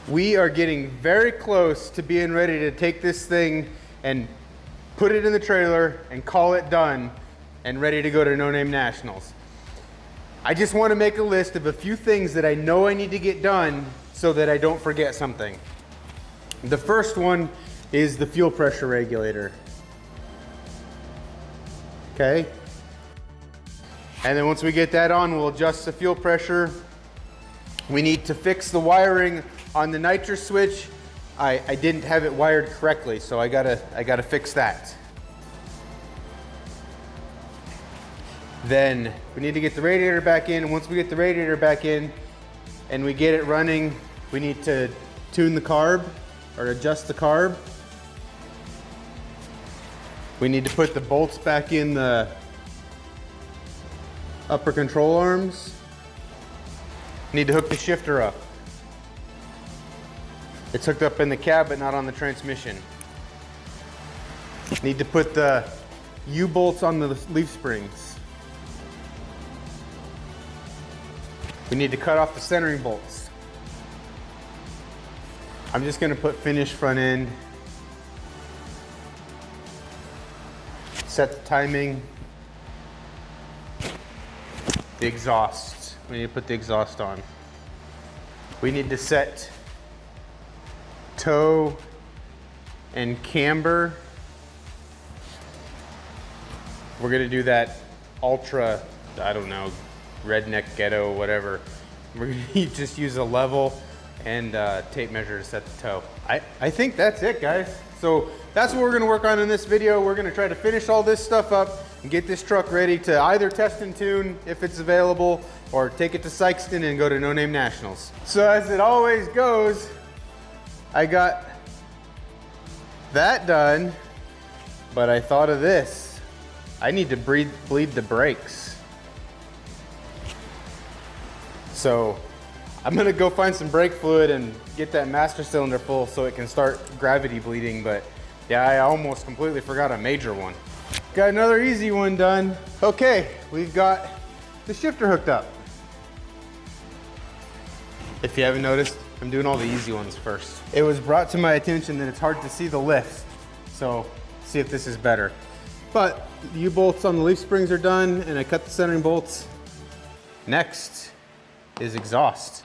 We are getting very close to being ready to take this thing and put it in the trailer and call it done and ready to go to No Name Nationals. I just want to make a list of a few things that I know I need to get done so that I don't forget something. The first one is the fuel pressure regulator. Okay. And then once we get that on, we'll adjust the fuel pressure. We need to fix the wiring on the nitrous switch. I didn't have it wired correctly, so I gotta fix that. Then we need to get the radiator back in. And once we get the radiator back in and we get it running, we need to tune the carb or adjust the carb. We need to put the bolts back in the upper control arms. Need to hook the shifter up. It's hooked up in the cab but not on the transmission. Need to put the U-bolts on the leaf springs. We need to cut off the centering bolts. I'm just going to put finish front end. Set the timing. The exhaust. We need to put the exhaust on. We need to set toe and camber. We're going to do that ultra, I don't know, redneck ghetto, whatever. We're going to just use a level and tape measure to set the toe. I think that's it, guys. So that's what we're going to work on in this video. We're going to try to finish all this stuff up and get this truck ready to either test and tune if it's available or take it to Sikeston and go to No Name Nationals. So as it always goes, I got that done, but I thought of this. I need to bleed the brakes. So I'm gonna go find some brake fluid and get that master cylinder full so it can start gravity bleeding, but yeah, I almost completely forgot a major one. Got another easy one done. Okay, we've got the shifter hooked up. If you haven't noticed, I'm doing all the easy ones first. It was brought to my attention that it's hard to see the lift, so see if this is better. But the U-bolts on the leaf springs are done and I cut the centering bolts. Next is exhaust.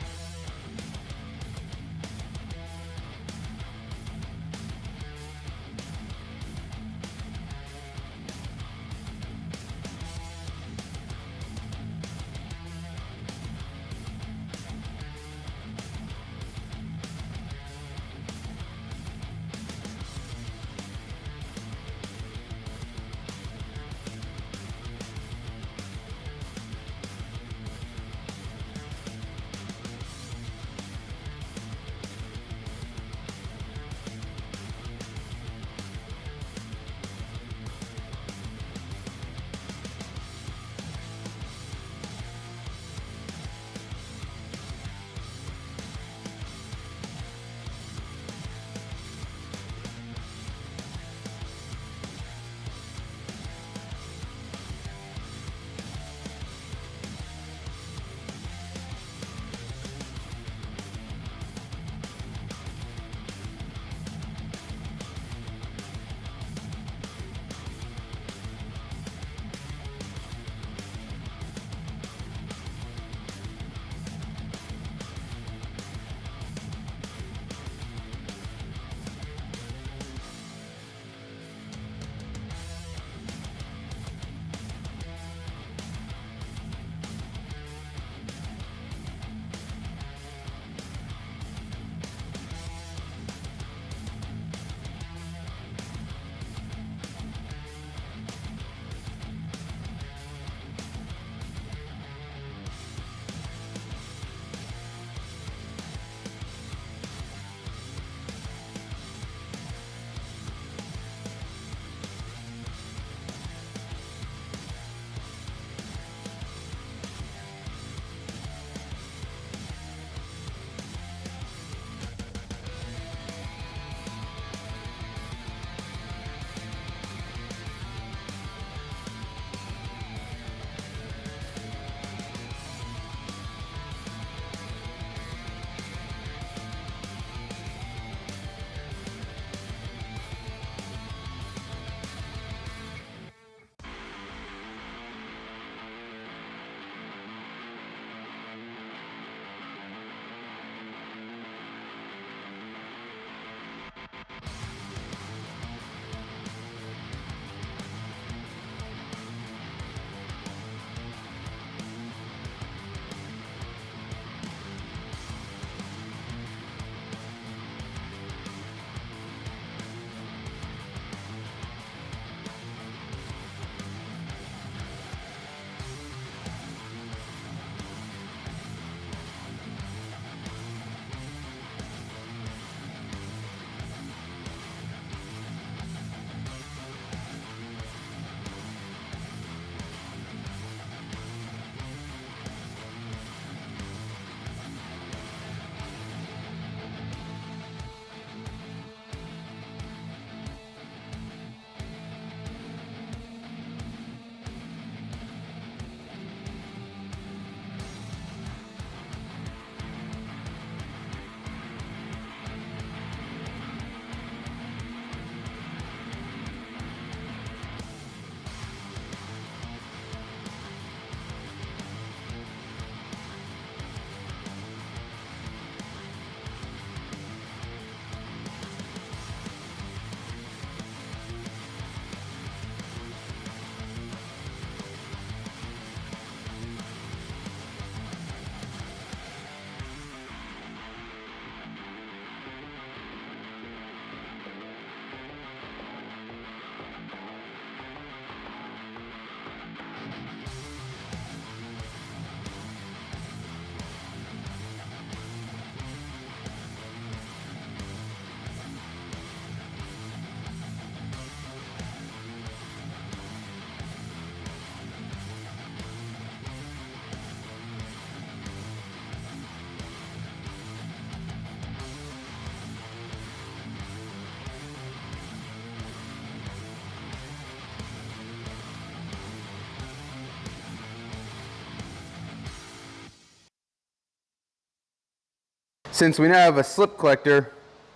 Since we now have a slip collector,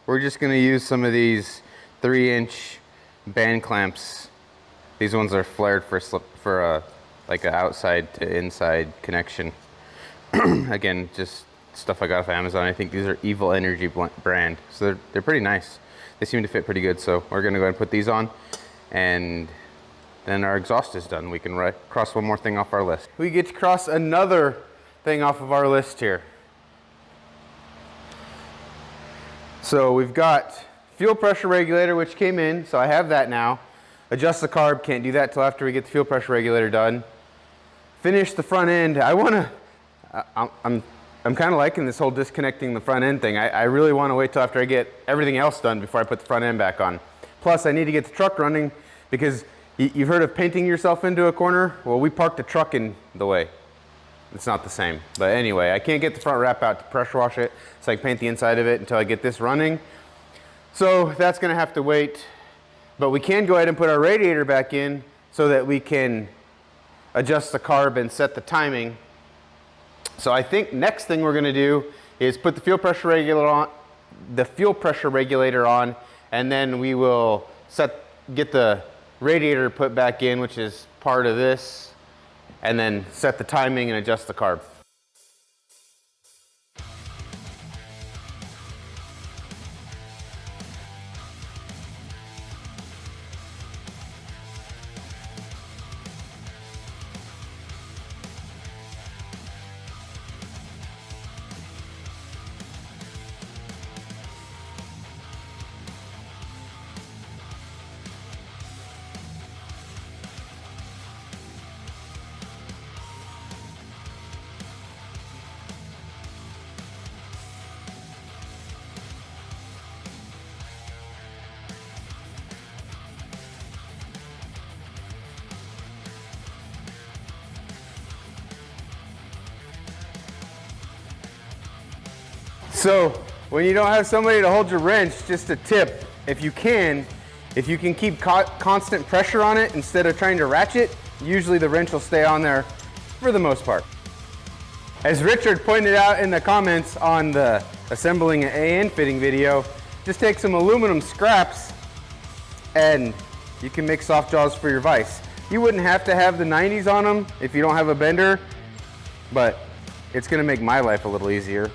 we're just going to use some of these 3-inch band clamps. These ones are flared for like an outside to inside connection. Again, just stuff I got off Amazon. I think these are Evil Energy brand, so they're pretty nice. They seem to fit pretty good, so we're going to go ahead and put these on, and then our exhaust is done. We can cross one more thing off our list. We get to cross another thing off of our list here. So we've got fuel pressure regulator, which came in, so I have that now. Adjust the carb, can't do that till after we get the fuel pressure regulator done. Finish the front end. I'm kind of liking this whole disconnecting the front end thing. I really want to wait till after I get everything else done before I put the front end back on. Plus, I need to get the truck running because you've heard of painting yourself into a corner? Well, we parked a truck in the way. It's not the same. But anyway, I can't get the front wrap out to pressure wash it, so I can paint the inside of it until I get this running. So that's going to have to wait. But we can go ahead and put our radiator back in so that we can adjust the carb and set the timing. So I think next thing we're going to do is put the fuel pressure regulator on, and then we will get the radiator put back in, which is part of this, and then set the timing and adjust the carb. So when you don't have somebody to hold your wrench, just a tip, if you can keep constant pressure on it instead of trying to ratchet, usually the wrench will stay on there for the most part. As Richard pointed out in the comments on the assembling an AN fitting video, just take some aluminum scraps and you can make soft jaws for your vise. You wouldn't have to have the 90s on them if you don't have a bender, but it's gonna make my life a little easier.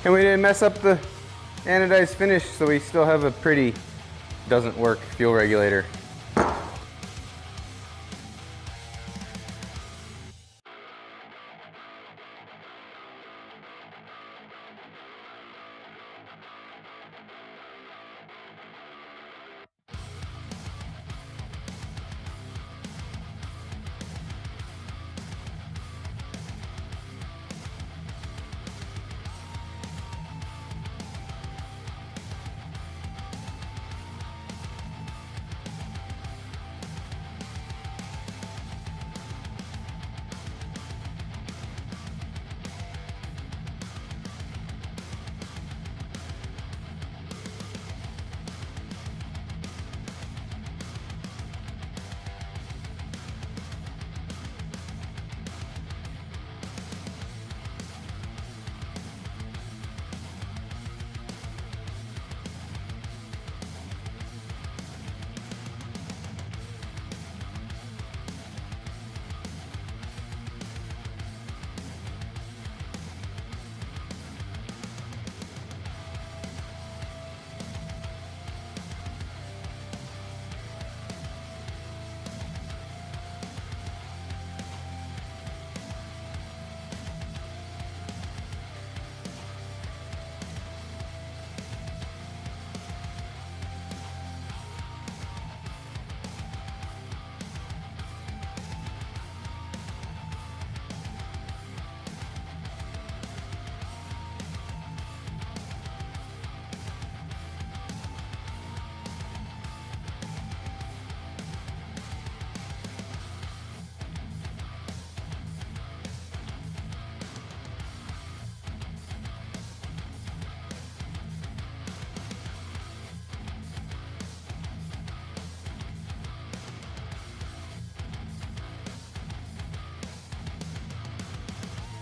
And we didn't mess up the anodized finish, so we still have a pretty doesn't work fuel regulator.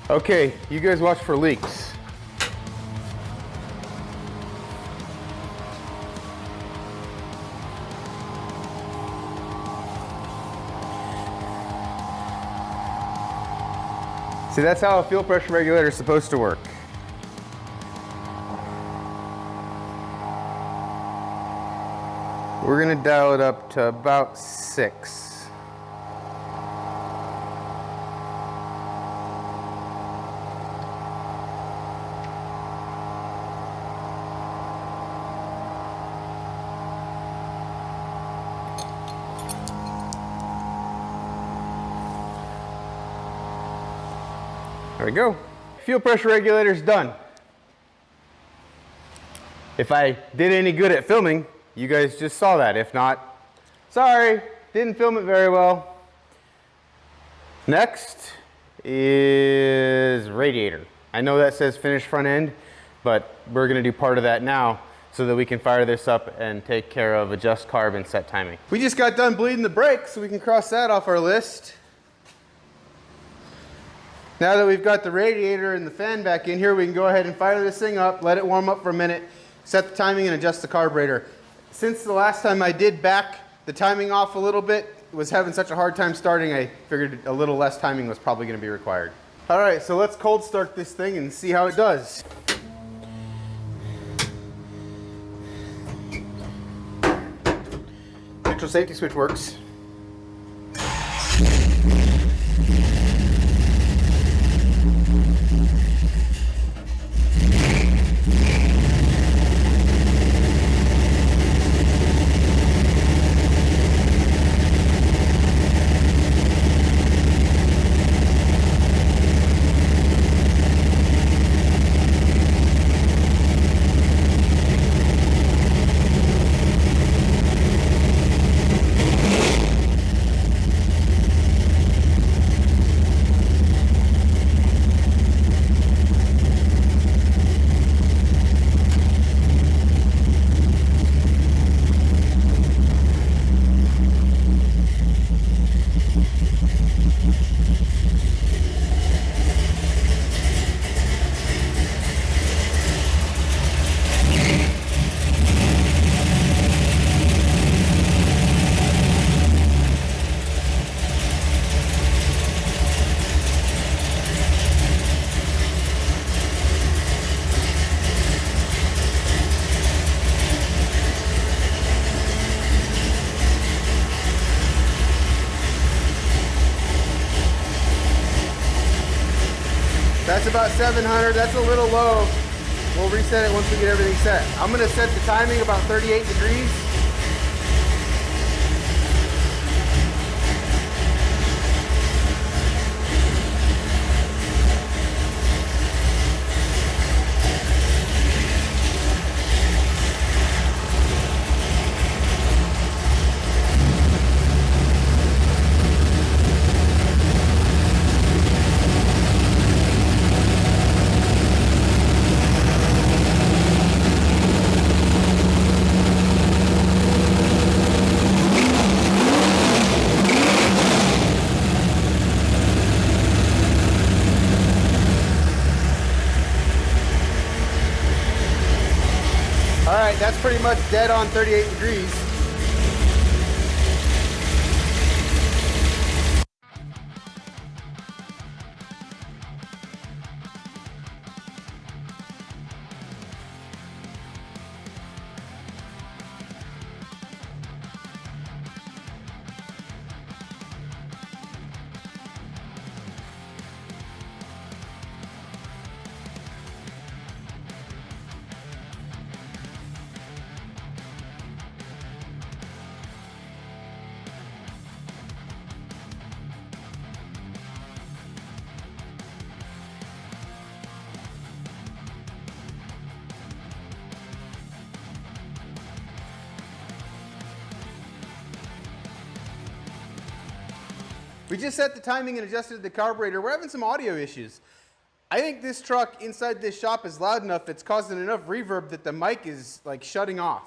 Okay, you guys watch for leaks. See, that's how a fuel pressure regulator is supposed to work. We're gonna dial it up to about 6. There we go. Fuel pressure regulator's done. If I did any good at filming, you guys just saw that. If not, sorry, didn't film it very well. Next is radiator. I know that says finished front end, but we're gonna do part of that now so that we can fire this up and take care of adjust carb and set timing. We just got done bleeding the brakes, so we can cross that off our list. Now that we've got the radiator and the fan back in here, we can go ahead and fire this thing up, let it warm up for a minute, set the timing and adjust the carburetor. Since the last time I did back the timing off a little bit, was having such a hard time starting, I figured a little less timing was probably going to be required. All right, so let's cold start this thing and see how it does. Neutral safety switch works. That's about 700, that's a little low. We'll reset it once we get everything set. I'm gonna set the timing about 38 degrees. All right, that's pretty much dead on 38 degrees. We just set the timing and adjusted the carburetor. We're having some audio issues. I think this truck inside this shop is loud enough, it's causing enough reverb that the mic is like shutting off.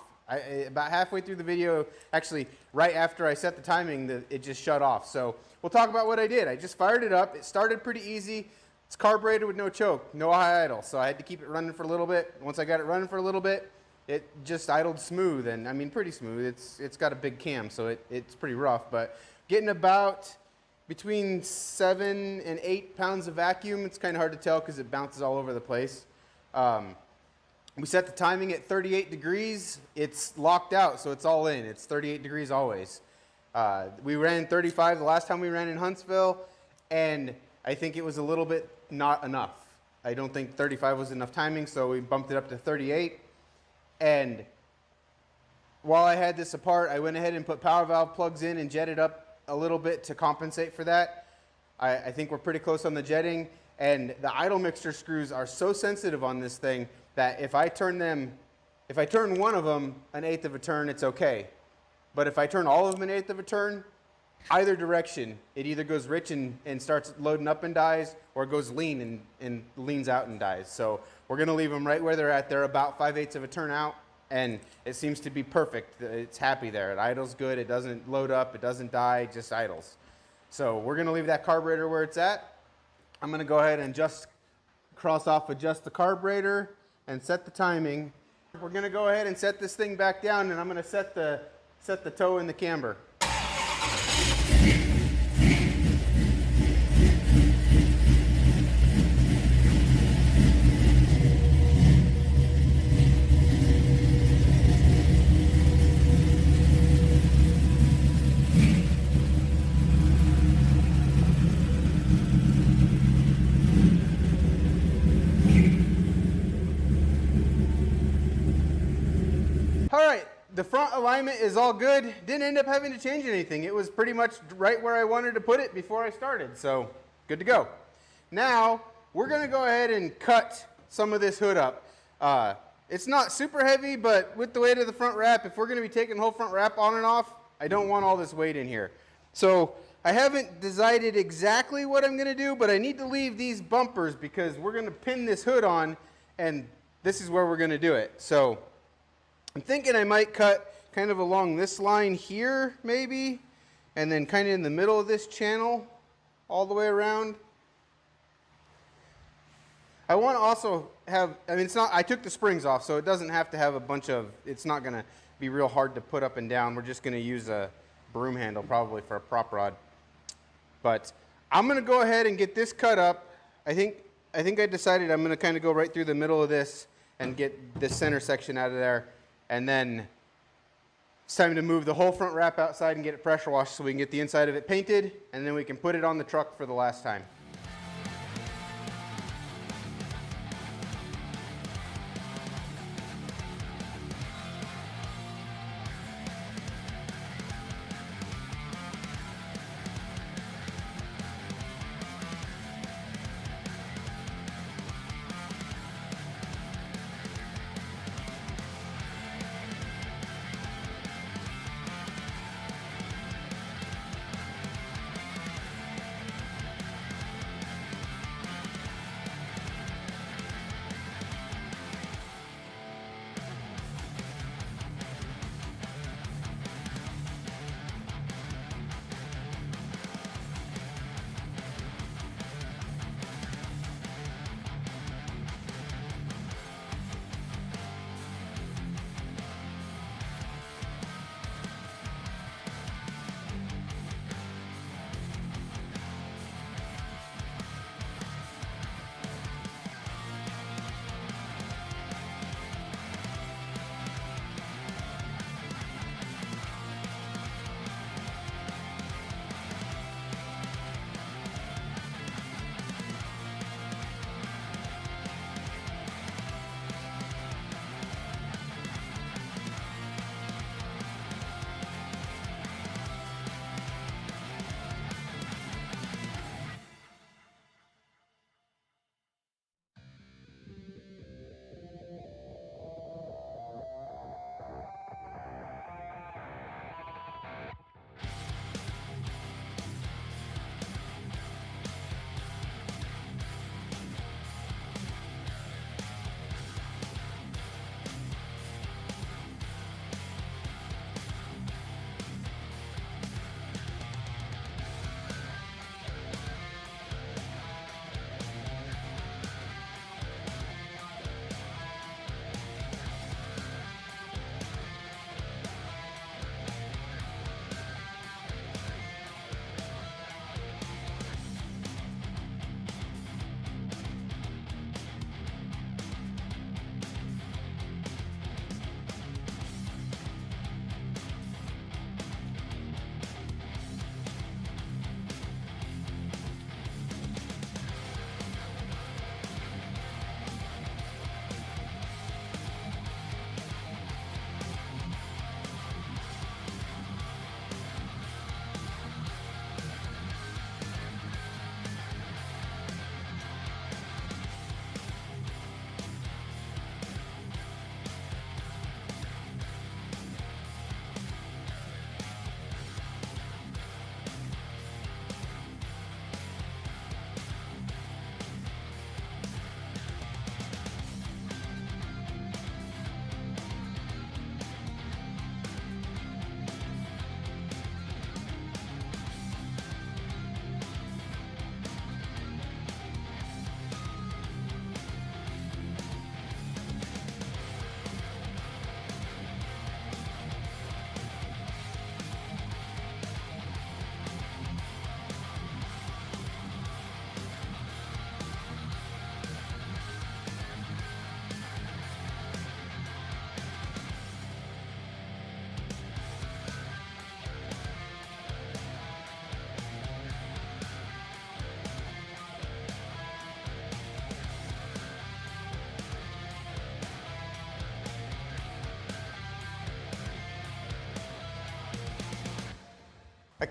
About halfway through the video, actually right after I set the timing, it just shut off. So we'll talk about what I did. I just fired it up. It started pretty easy. It's carbureted with no choke, no high idle, so I had to keep it running for a little bit. Once I got it running for a little bit, it just idled smooth, and I mean pretty smooth. It's got a big cam, so it's pretty rough, but getting about between 7 and 8 pounds of vacuum. It's kind of hard to tell because it bounces all over the place. We set the timing at 38 degrees. It's locked out, so it's all in. It's 38 degrees always. We ran 35 the last time we ran in Huntsville, and I think it was a little bit not enough. I don't think 35 was enough timing, so we bumped it up to 38. And while I had this apart, I went ahead and put power valve plugs in and jetted up a little bit to compensate for that. I think we're pretty close on the jetting, and the idle mixture screws are so sensitive on this thing that if I turn one of them 1/8 of a turn, it's okay. But if I turn all of them 1/8 of a turn, either direction, it either goes rich and starts loading up and dies, or it goes lean and leans out and dies. So we're gonna leave them right where they're at. They're about 5/8 of a turn out, and it seems to be perfect. It's happy there. It idles good. It doesn't load up. It doesn't die. It just idles. So we're gonna leave that carburetor where it's at. I'm gonna go ahead and just cross off adjust the carburetor and set the timing. We're gonna go ahead and set this thing back down, and I'm gonna set the toe in the camber. All right, the front alignment is all good. Didn't end up having to change anything. It was pretty much right where I wanted to put it before I started, so good to go. Now, we're gonna go ahead and cut some of this hood up. It's not super heavy, but with the weight of the front wrap, if we're gonna be taking the whole front wrap on and off, I don't want all this weight in here. So I haven't decided exactly what I'm gonna do, but I need to leave these bumpers because we're gonna pin this hood on, and this is where we're gonna do it. So I'm thinking I might cut kind of along this line here, maybe, and then kind of in the middle of this channel, all the way around. I want to also have, I mean, it's not, I took the springs off, so it doesn't have to have a bunch of, it's not going to be real hard to put up and down. We're just going to use a broom handle probably for a prop rod. But I'm going to go ahead and get this cut up. I think I decided I'm going to kind of go right through the middle of this and get this center section out of there. And then it's time to move the whole front wrap outside and get it pressure washed so we can get the inside of it painted, and then we can put it on the truck for the last time.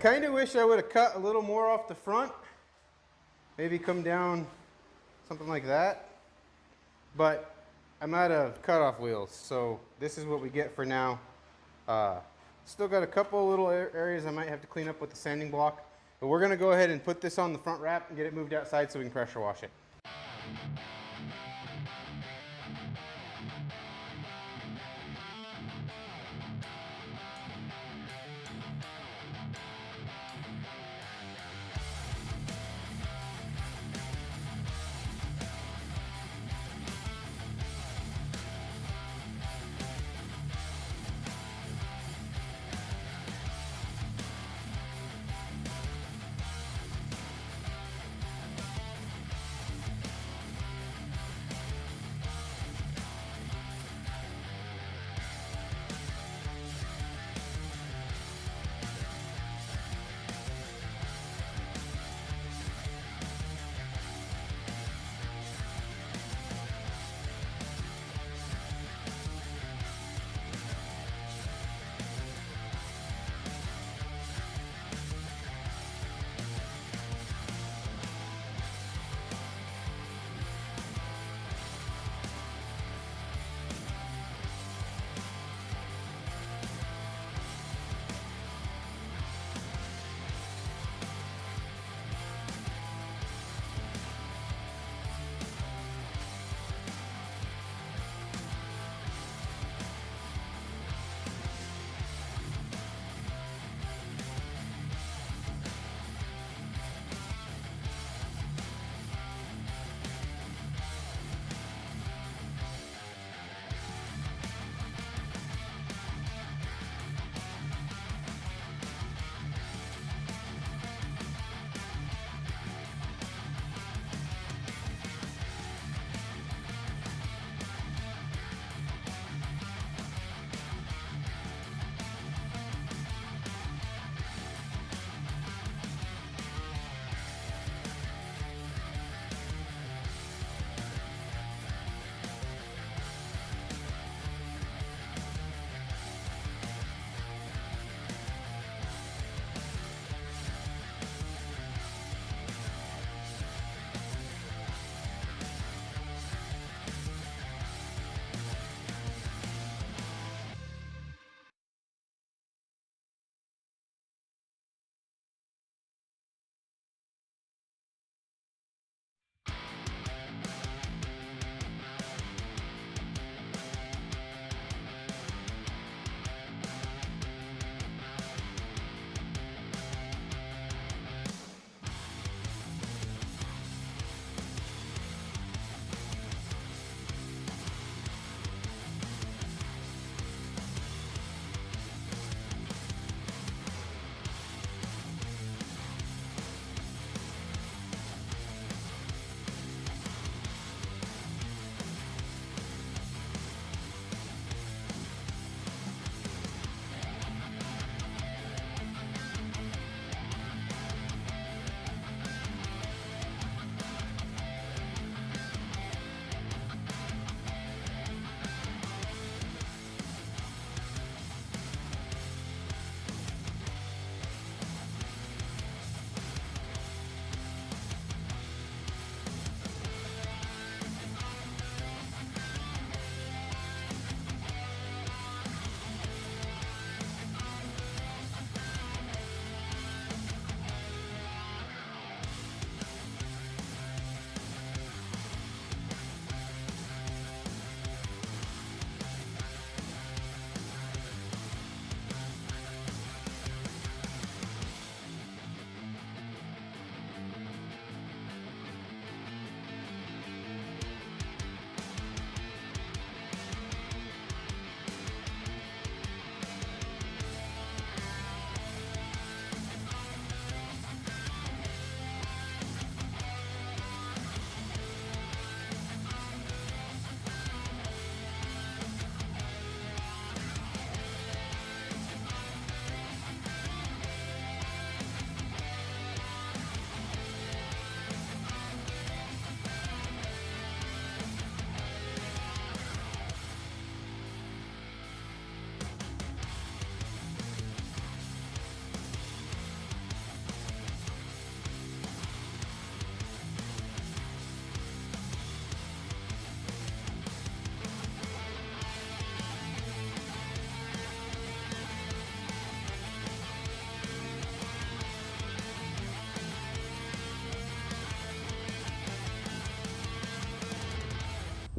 kind of wish I would have cut a little more off the front. Maybe come down something like that. But I'm out of cutoff wheels, so this is what we get for now. Still got a couple little areas I might have to clean up with the sanding block, but we're gonna go ahead and put this on the front wrap and get it moved outside so we can pressure wash it.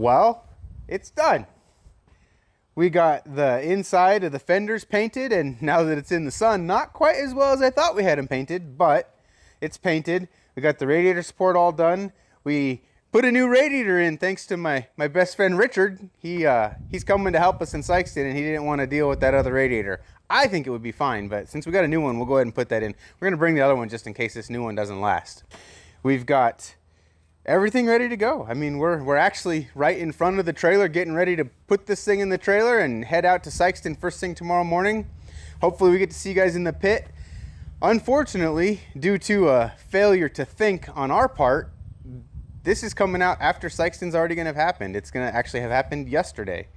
Well, it's done. We got the inside of the fenders painted, and now that it's in the sun, not quite as well as I thought we had them painted, but it's painted. We got the radiator support all done. We put a new radiator in thanks to my best friend Richard. He's coming to help us in Sikeston, and he didn't want to deal with that other radiator. I think it would be fine, but since we got a new one, we'll go ahead and put that in. We're going to bring the other one just in case this new one doesn't last. We've got everything ready to go. I mean, we're actually right in front of the trailer, getting ready to put this thing in the trailer and head out to Sikeston first thing tomorrow morning. Hopefully we get to see you guys in the pit. Unfortunately, due to a failure to think on our part, this is coming out after Sikeston's already going to have happened. It's going to actually have happened yesterday.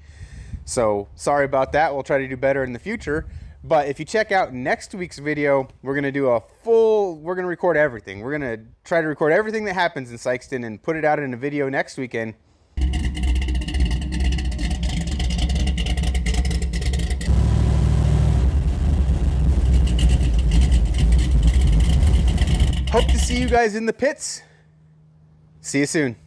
So sorry about that. We'll try to do better in the future. But if you check out next week's video, we're going to do we're going to record everything. We're going to try to record everything that happens in Sikeston and put it out in a video next weekend. Hope to see you guys in the pits. See you soon.